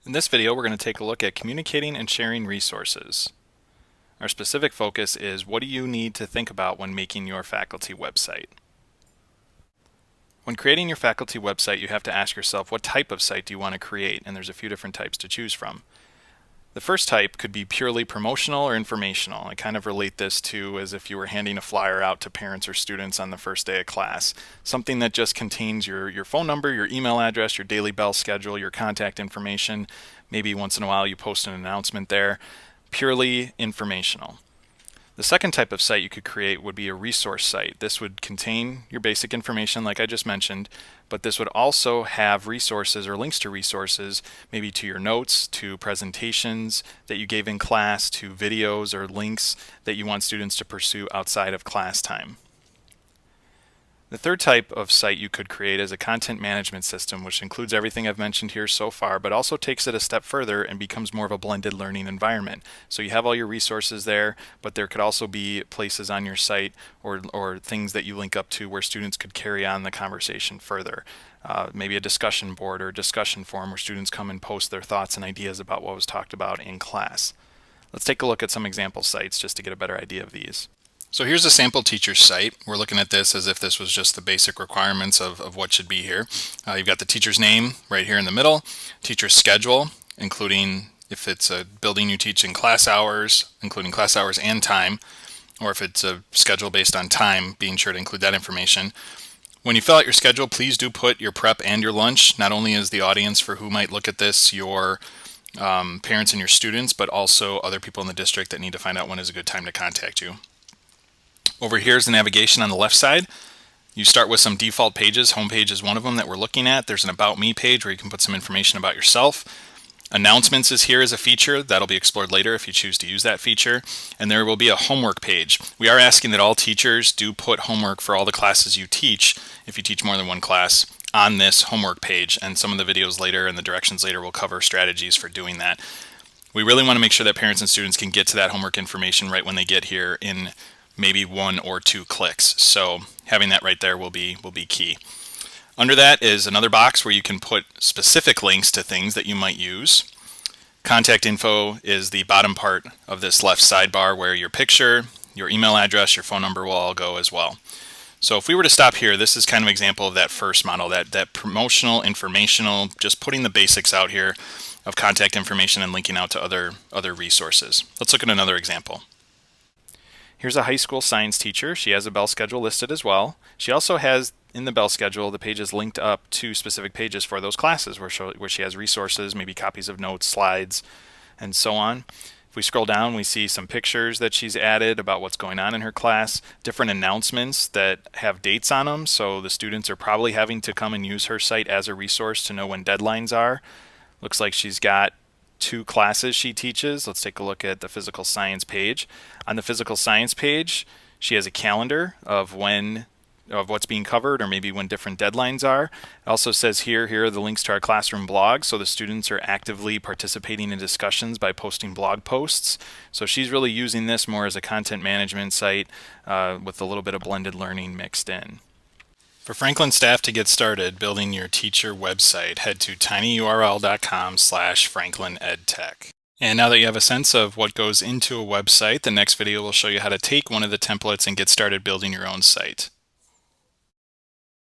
In this video, we're going to take a look at communicating and sharing resources. Our specific focus is what do you need to think about when making your faculty website? When creating your faculty website, you have to ask yourself what type of site do you want to create, and there's a few different types to choose from. The first type could be purely promotional or informational. I kind of relate this to as if you were handing a flyer out to parents or students on the first day of class. Something that just contains your phone number, your email address, your daily bell schedule, your contact information. Maybe once in a while you post an announcement there. Purely informational. The second type of site you could create would be a resource site. This would contain your basic information like I just mentioned, but this would also have resources or links to resources, maybe to your notes, to presentations that you gave in class, to videos or links that you want students to pursue outside of class time. The third type of site you could create is a content management system, which includes everything I've mentioned here so far, but also takes it a step further and becomes more of a blended learning environment. So you have all your resources there, but there could also be places on your site or things that you link up to where students could carry on the conversation further. Maybe a discussion board or a discussion forum where students come and post their thoughts and ideas about what was talked about in class. Let's take a look at some example sites just to get a better idea of these. So here's a sample teacher site. We're looking at this as if this was just the basic requirements of what should be here. You've got the teacher's name right here in the middle, teacher's schedule, including if it's a building you teach in class hours, including class hours and time, or if it's a schedule based on time, being sure to include that information. When you fill out your schedule, please do put your prep and your lunch. Not only is the audience for who might look at this your parents and your students, but also other people in the district that need to find out when is a good time to contact you. Over here is the navigation on the left side. You start with some default pages. Homepage is one of them that we're looking at. There's an About Me page where you can put some information about yourself. Announcements is here as a feature. That'll be explored later if you choose to use that feature. And there will be a homework page. We are asking that all teachers do put homework for all the classes you teach, if you teach more than one class, on this homework page. And some of the videos later and the directions later will cover strategies for doing that. We really want to make sure that parents and students can get to that homework information right when they get here in maybe 1 or 2 clicks. So having that right there will be key. Under that is another box where you can put specific links to things that you might use. Contact info is the bottom part of this left sidebar where your picture, your email address, your phone number will all go as well. So if we were to stop here, this is kind of an example of that first model, that promotional, informational, just putting the basics out here of contact information and linking out to other resources. Let's look at another example. Here's a high school science teacher. She has a bell schedule listed as well. She also has in the bell schedule the pages linked up to specific pages for those classes where she has resources, maybe copies of notes, slides, and so on. If we scroll down, we see some pictures that she's added about what's going on in her class, different announcements that have dates on them, so the students are probably having to come and use her site as a resource to know when deadlines are. Looks like she's got 2 classes she teaches. Let's take a look at the physical science page. On the physical science page, she has a calendar of what's being covered or maybe when different deadlines are. It also says here are the links to our classroom blog, so the students are actively participating in discussions by posting blog posts. So she's really using this more as a content management site with a little bit of blended learning mixed in. For Franklin staff to get started building your teacher website, head to tinyurl.com/franklinedtech. And now that you have a sense of what goes into a website, the next video will show you how to take one of the templates and get started building your own site.